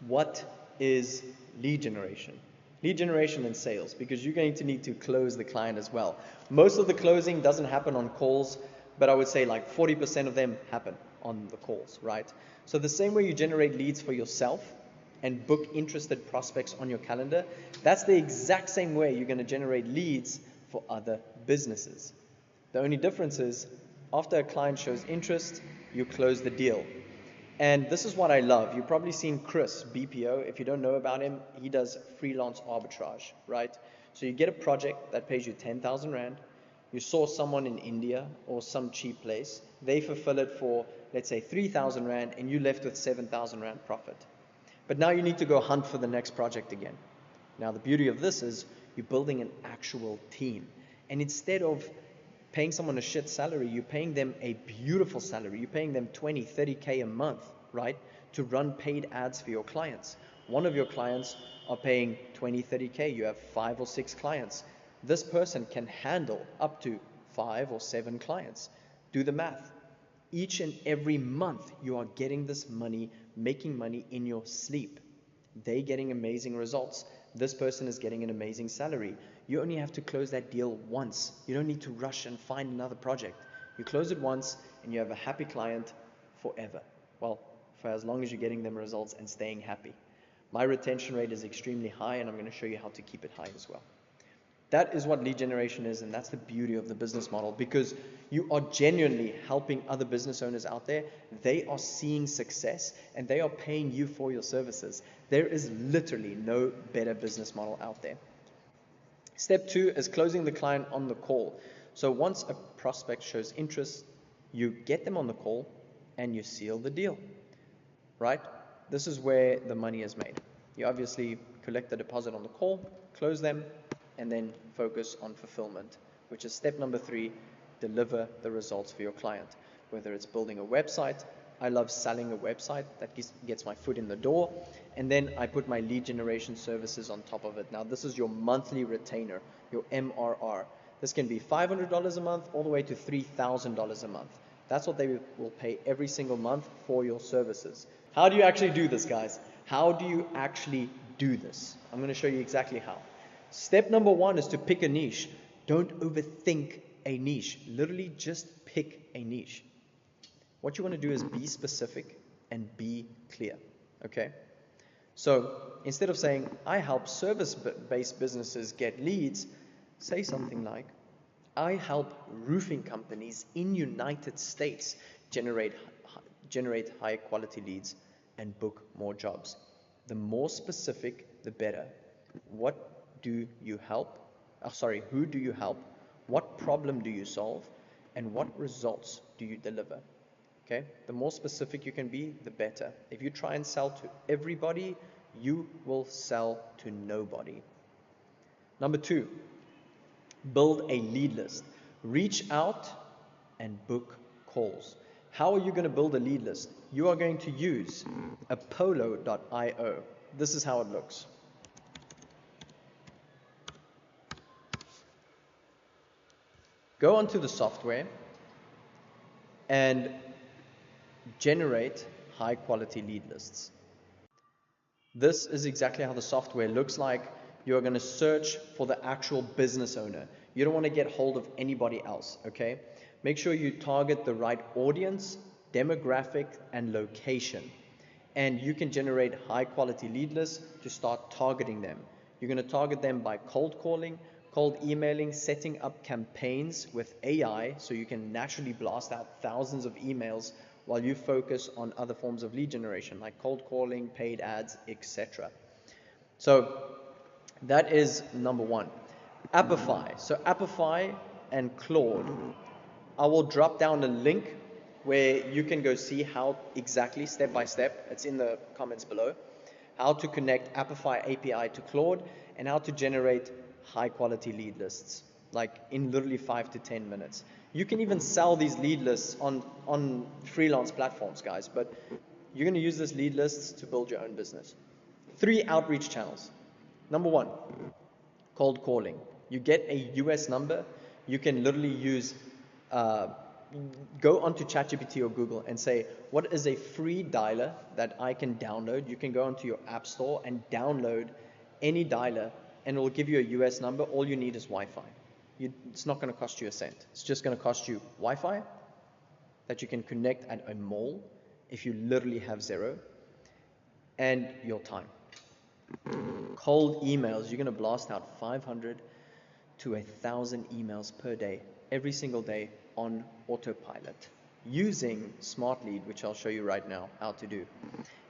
What is lead generation? Lead generation and sales, because you're going to need to close the client as well. Most of the closing doesn't happen on calls, but I would say like 40% of them happen on the calls, right? So the same way you generate leads for yourself and book interested prospects on your calendar, that's the exact same way you're going to generate leads for other businesses. The only difference is after a client shows interest, you close the deal. And this is what I love. You've probably seen Chris, BPO. If you don't know about him, he does freelance arbitrage, right? So you get a project that pays you 10,000 Rand. You source someone in India or some cheap place. They fulfill it for, let's say, 3,000 Rand, and you're left with 7,000 Rand profit. But now you need to go hunt for the next project again. Now, the beauty of this is you're building an actual team. And instead of paying someone a shit salary, you're paying them a beautiful salary. You're paying them 20, 30K a month, right? To run paid ads for your clients. One of your clients are paying 20, 30K. You have 5 or 6 clients. This person can handle up to 5 or 7 clients. Do the math. Each and every month, you are getting this money, making money in your sleep. They're getting amazing results. This person is getting an amazing salary. You only have to close that deal once. You don't need to rush and find another project. You close it once and you have a happy client forever. Well, for as long as you're getting them results and staying happy. My retention rate is extremely high, and I'm going to show you how to keep it high as well. That is what lead generation is, and that's the beauty of the business model, because you are genuinely helping other business owners out there. They are seeing success and they are paying you for your services. There is literally no better business model out there. Step 2 is closing the client on the call. So once a prospect shows interest, you get them on the call and you seal the deal, right? This is where the money is made. You obviously collect the deposit on the call, close them, and then focus on fulfillment, which is step number 3, deliver the results for your client. Whether it's building a website, I love selling a website that gets my foot in the door, and then I put my lead generation services on top of it. Now this is your monthly retainer, your MRR. This can be $500 a month all the way to $3,000 a month. That's what they will pay every single month for your services. How do you actually do this, guys? How do you actually do this? I'm going to show you exactly how. Step number 1 is to pick a niche. Don't overthink a niche. Literally just pick a niche. What you want to do is be specific and be clear. Okay? So instead of saying, I help service-based businesses get leads, say something like, I help roofing companies in United States generate high quality leads and book more jobs. The more specific, the better. What do you help? Who do you help? What problem do you solve? And what results do you deliver? Okay? The more specific you can be, the better. If you try and sell to everybody, you will sell to nobody. Number 2, build a lead list. Reach out and book calls. How are you going to build a lead list? You are going to use apollo.io. This is how it looks. Go onto the software and generate high quality lead lists. This is exactly how the software looks like. You're going to search for the actual business owner. You don't want to get hold of anybody else, okay? Make sure you target the right audience, demographic, and location. And you can generate high quality lead lists to start targeting them. You're going to target them by cold calling, cold emailing, setting up campaigns with AI so you can naturally blast out thousands of emails while you focus on other forms of lead generation like cold calling, paid ads, etc. So that is number 1. Appify. So Appify and Claude. I will drop down a link where you can go see how exactly, step by step, it's in the comments below, how to connect Appify API to Claude and how to generate high quality lead lists, like in literally 5 to 10 minutes. You can even sell these lead lists on freelance platforms, guys, but you're going to use this lead lists to build your own business. 3 outreach channels. Number 1, cold calling. You get a US number. You can literally use go onto ChatGPT or Google and say, what is a free dialer that I can download? You can go onto your app store and download any dialer, and it will give you a US number. All you need is Wi-Fi. It's not going to cost you a cent. It's just going to cost you Wi-Fi that you can connect at a mall if you literally have zero, and your time. Cold emails, you're going to blast out 500 to 1,000 emails per day, every single day on autopilot, using Smart Lead, which I'll show you right now how to do.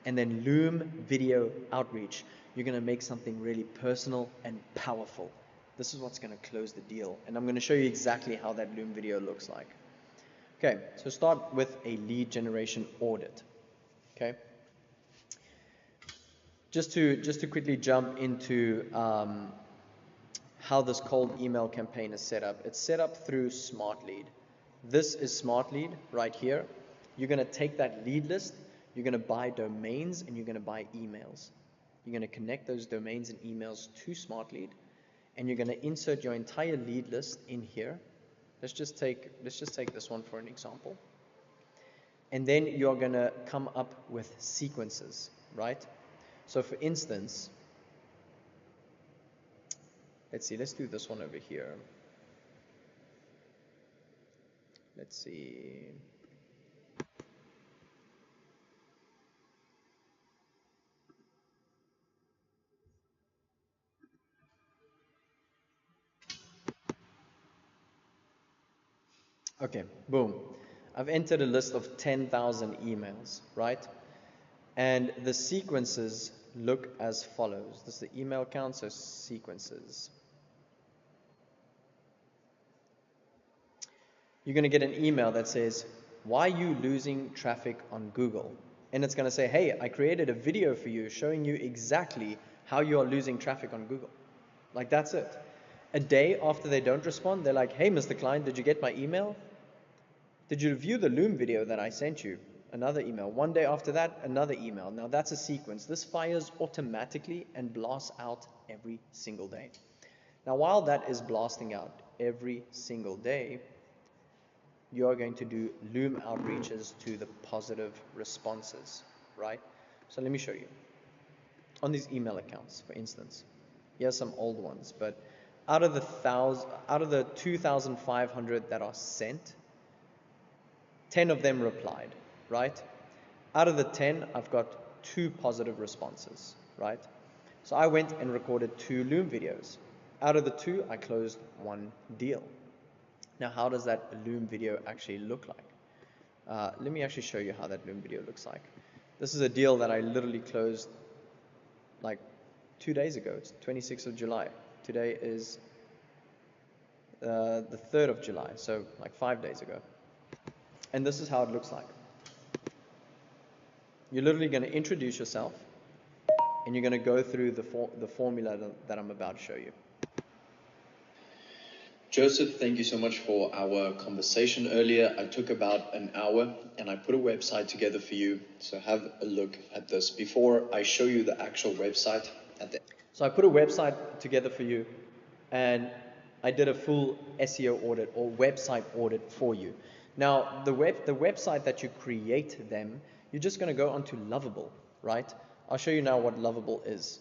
And then Loom video outreach. You're going to make something really personal and powerful. This is what's going to close the deal. And I'm going to show you exactly how that Loom video looks like. Okay, so start with a lead generation audit. Okay. Just to quickly jump into how this cold email campaign is set up. It's set up through Smart Lead. This is Smart Lead right here. You're going to take that lead list, you're going to buy domains, and you're going to buy emails. You're going to connect those domains and emails to Smart Lead, and you're going to insert your entire lead list in here. Let's just take this one for an example. And then you're going to come up with sequences, right? So for instance, let's do this one over here. Let's see. Okay, boom. I've entered a list of 10,000 emails, right? And the sequences look as follows. This is the email count, so sequences. You're going to get an email that says, why are you losing traffic on Google? And it's going to say, hey, I created a video for you showing you exactly how you are losing traffic on Google. Like, that's it. A day after they don't respond, they're like, hey, Mr. Klein, did you get my email? Did you view the Loom video that I sent you? Another email. One day after that, another email. Now that's a sequence. This fires automatically and blasts out every single day. Now while that is blasting out every single day, you are going to do Loom outreaches to the positive responses, right? So let me show you. On these email accounts, for instance, here's some old ones, but out of the 2,500 that are sent, 10 of them replied, right? Out of the 10, I've got 2 positive responses, right? So I went and recorded 2 Loom videos. Out of the 2, I closed 1 deal. Now, how does that Loom video actually look like? Let me actually show you how that Loom video looks like. This is a deal that I literally closed like 2 days ago. It's 26th of July. Today is the 3rd of July, so like 5 days ago. And this is how it looks like. You're literally going to introduce yourself, and you're going to go through the formula that I'm about to show you. Joseph, thank you so much for our conversation earlier. I took about an hour and I put a website together for you. So have a look at this before I show you the actual website. So I put a website together for you, and I did a full SEO audit or website audit for you. Now, the website that you create them, you're just going to go onto Lovable, right? I'll show you now what Lovable is.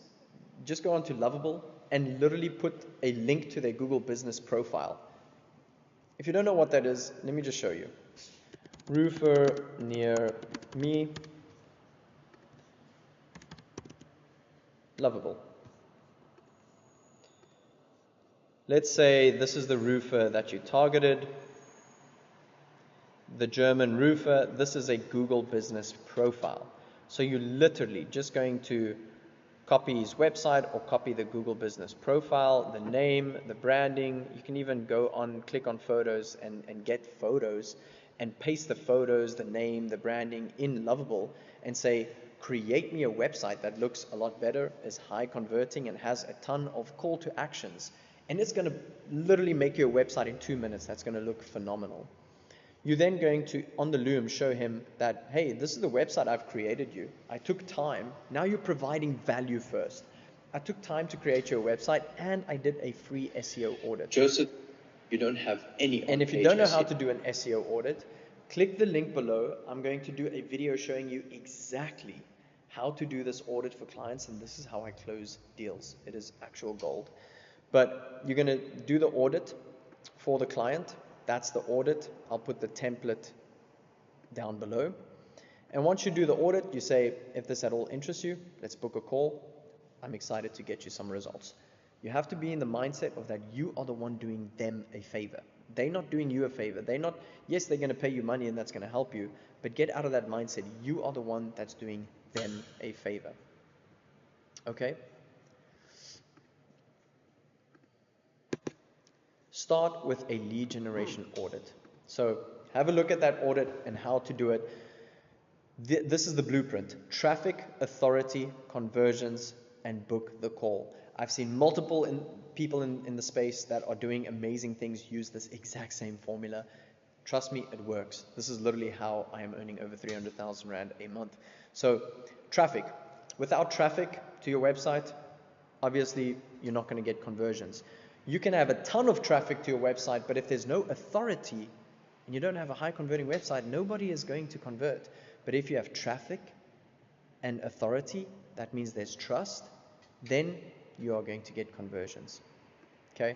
Just go onto Lovable and literally put a link to their Google business profile. If you don't know what that is, let me just show you. Roofer near me, Lovable. Let's say this is the roofer that you targeted. The German roofer, this is a Google business profile. So you're literally just going to copy his website or copy the Google business profile, the name, the branding. You can even go on, click on photos and get photos and paste the photos, the name, the branding in Lovable and say, create me a website that looks a lot better, is high converting and has a ton of call to actions. And it's going to literally make you a website in 2 minutes. That's going to look phenomenal. You're then going to, on the Loom, show him that, hey, this is the website I've created you. I took time. Now you're providing value first. I took time to create your website, and I did a free SEO audit. Joseph, you don't have any. And if you don't know how to do an SEO audit, Click the link below. I'm going to do a video showing you exactly how to do this audit for clients, and this is how I close deals. It is actual gold. But you're going to do the audit for the client. That's the audit. I'll put the template down below. And once you do the audit, you say, if this at all interests you, let's book a call. I'm excited to get you some results. You have to be in the mindset of that you are the one doing them a favor. They're not doing you a favor. Yes, they're going to pay you money and that's going to help you, but get out of that mindset. You are the one that's doing them a favor. Okay? Start with a lead generation audit. So have a look at that audit and how to do it. This is the blueprint: traffic, authority, conversions, and book the call. I've seen multiple people in the space that are doing amazing things use this exact same formula. Trust me, it works. This is literally how I am earning over 300,000 Rand a month. So traffic. Without traffic to your website, obviously you're not going to get conversions. You can have a ton of traffic to your website, but if there's no authority and you don't have a high converting website, nobody is going to convert. But if you have traffic and authority, that means there's trust, then you are going to get conversions. Okay?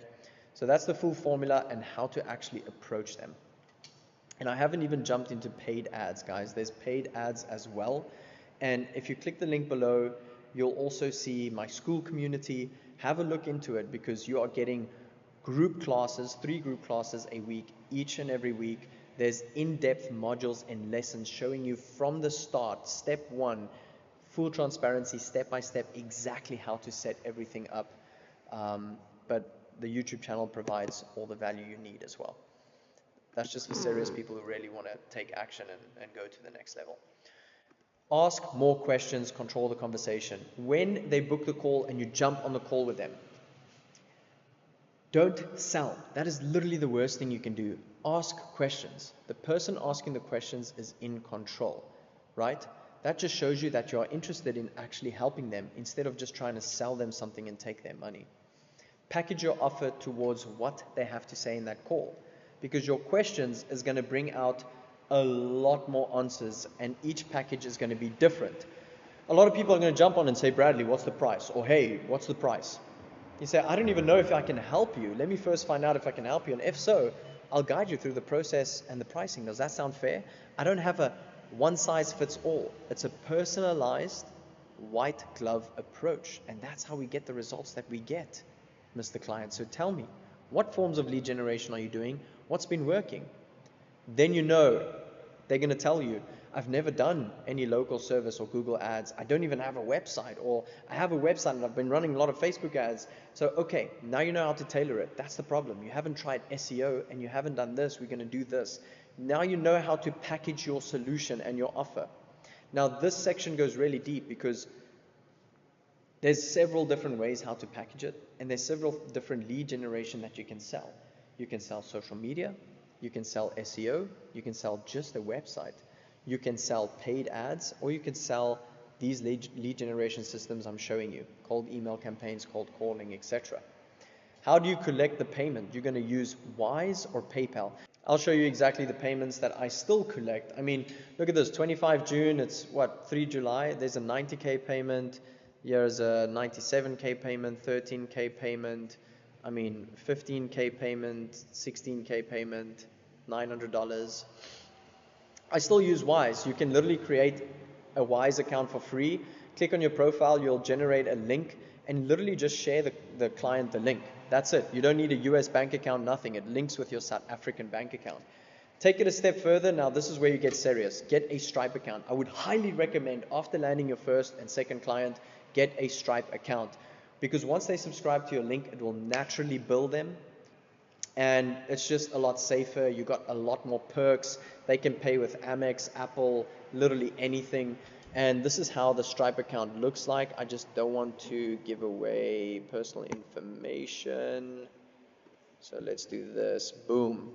So that's the full formula and how to actually approach them. And I haven't even jumped into paid ads, guys. There's paid ads as well. And if you click the link below, you'll also see my school community. Have a look into it because you are getting group classes, 3 group classes a week, each and every week. There's in-depth modules and lessons showing you from the start, step 1, full transparency, step by step, exactly how to set everything up. But the YouTube channel provides all the value you need as well. That's just for serious people who really want to take action and go to the next level. Ask more questions, control the conversation. When they book the call and you jump on the call with them, don't sell. That is literally the worst thing you can do. Ask questions. The person asking the questions is in control, right? That just shows you that you are interested in actually helping them instead of just trying to sell them something and take their money. Package your offer towards what they have to say in that call, because your questions is going to bring out a lot more answers and each package is going to be different. A lot of people are going to jump on and say, Bradley, what's the price? Or hey, what's the price? You say, I don't even know if I can help you. Let me first find out if I can help you. And if so, I'll guide you through the process and the pricing. Does that sound fair? I don't have a one size fits all. It's a personalized white glove approach. And that's how we get the results that we get, Mr. Client. So tell me, what forms of lead generation are you doing? What's been working? Then you know they're going to tell you, I've never done any local service or Google ads. I don't even have a website, or I have a website and I've been running a lot of Facebook ads. So, okay, now you know how to tailor it. That's the problem. You haven't tried SEO and you haven't done this. We're going to do this. Now you know how to package your solution and your offer. Now this section goes really deep because there's several different ways how to package it, and there's several different lead generation that you can sell. You can sell social media, you can sell SEO, you can sell just a website, you can sell paid ads, or you can sell these lead generation systems I'm showing you, cold email campaigns, cold calling, etc. How do you collect the payment? You're going to use Wise or PayPal. I'll show you exactly the payments that I still collect. I mean, look at this, 25 June, it's what, 3 July, there's a 90K payment. Here's a 97K payment, 13K payment, 15K payment, 16K payment, $900. I still use Wise. You can literally create a Wise account for free. Click on your profile, you'll generate a link and literally just share the client the link. That's it. You don't need a US bank account, nothing. It links with your South African bank account. Take it a step further. Now this is where you get serious. Get a Stripe account. I would highly recommend, after landing your first and second client, get a Stripe account, because once they subscribe to your link, it will naturally bill them, and it's just a lot safer. You got a lot more perks. They can pay with Amex, Apple, literally anything. And this is how the Stripe account looks like. I just don't want to give away personal information, so let's do this. Boom.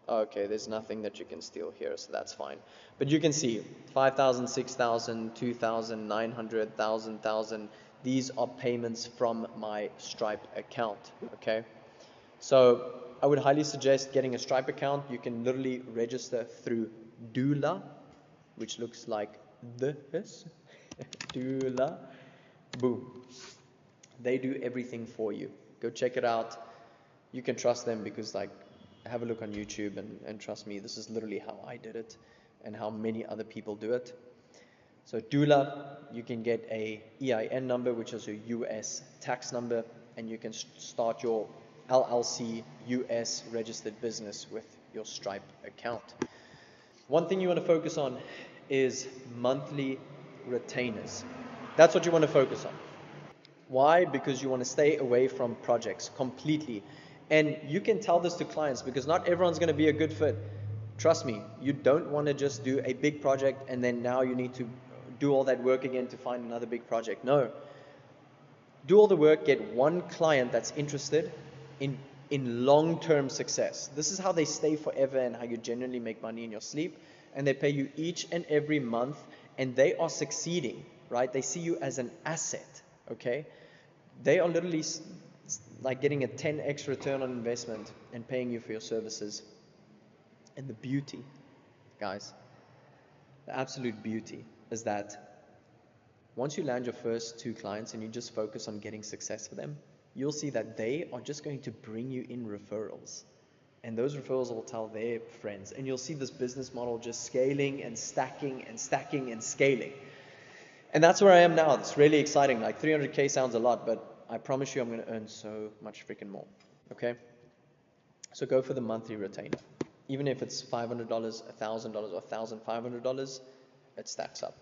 Okay, there's nothing that you can steal here, so that's fine. But you can see 5,000, 6,000, 2,000, 900, 1,000. These are payments from my Stripe account, okay? So I would highly suggest getting a Stripe account. You can literally register through Doula, which looks like this. Doula. Boom. They do everything for you. Go check it out. You can trust them because, like, have a look on YouTube and trust me, this is literally how I did it and how many other people do it. So Doula, you can get a EIN number, which is your US tax number, and you can start your LLC US registered business with your Stripe account. One thing you want to focus on is monthly retainers. That's what you want to focus on. Why? Because you want to stay away from projects completely. And you can tell this to clients because not everyone's going to be a good fit. Trust me, you don't want to just do a big project and then now you need to do all that work again to find another big project. No. Do all the work, get one client that's interested in long-term success. This is how they stay forever and how you genuinely make money in your sleep. And they pay you each and every month and they are succeeding, right? They see you as an asset, okay? They are literally like getting a 10x return on investment and paying you for your services. And the beauty, guys, the absolute beauty is that once you land your first 2 clients and you just focus on getting success for them, you'll see that they are just going to bring you in referrals. And those referrals will tell their friends. And you'll see this business model just scaling and stacking and stacking and scaling. And that's where I am now. It's really exciting. Like 300K sounds a lot, but I promise you I'm going to earn so much freaking more. Okay? So go for the monthly retainer. Even if it's $500, $1,000, or $1,500, it stacks up.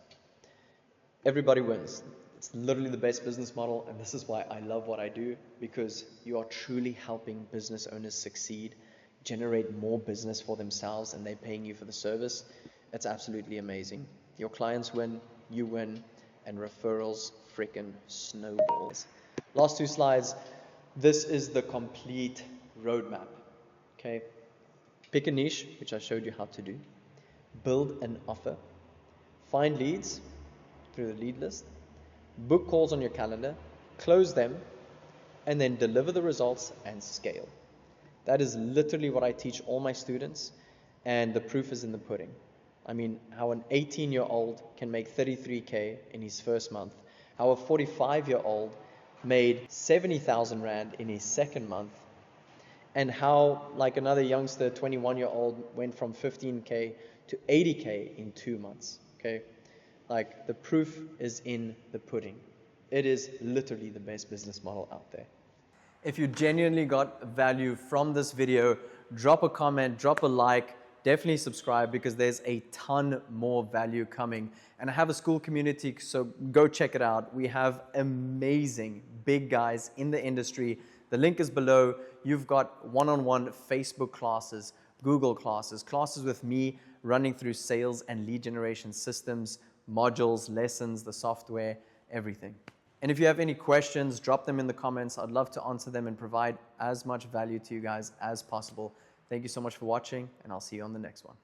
Everybody wins. It's literally the best business model, and this is why I love what I do, because you are truly helping business owners succeed, generate more business for themselves, and they're paying you for the service. It's absolutely amazing. Your clients win, you win, and referrals freaking snowballs. Last 2 slides. This is the complete roadmap. Okay? Pick a niche, which I showed you how to do. Build an offer. Find leads through the lead list. Book calls on your calendar. Close them. And then deliver the results and scale. That is literally what I teach all my students. And the proof is in the pudding. I mean, how an 18-year-old can make 33K in his first month. How a 45-year-old made 70,000 Rand in his second month. And how, like, another youngster, 21-year-old, went from 15K to 80K in 2 months, okay? Like, the proof is in the pudding. It is literally the best business model out there. If you genuinely got value from this video, drop a comment, drop a like, definitely subscribe because there's a ton more value coming. And I have a school community, so go check it out. We have amazing big guys in the industry. The link is below. You've got one-on-one Facebook classes, Google classes, classes with me running through sales and lead generation systems, modules, lessons, the software, everything. And if you have any questions, drop them in the comments. I'd love to answer them and provide as much value to you guys as possible. Thank you so much for watching, and I'll see you on the next one.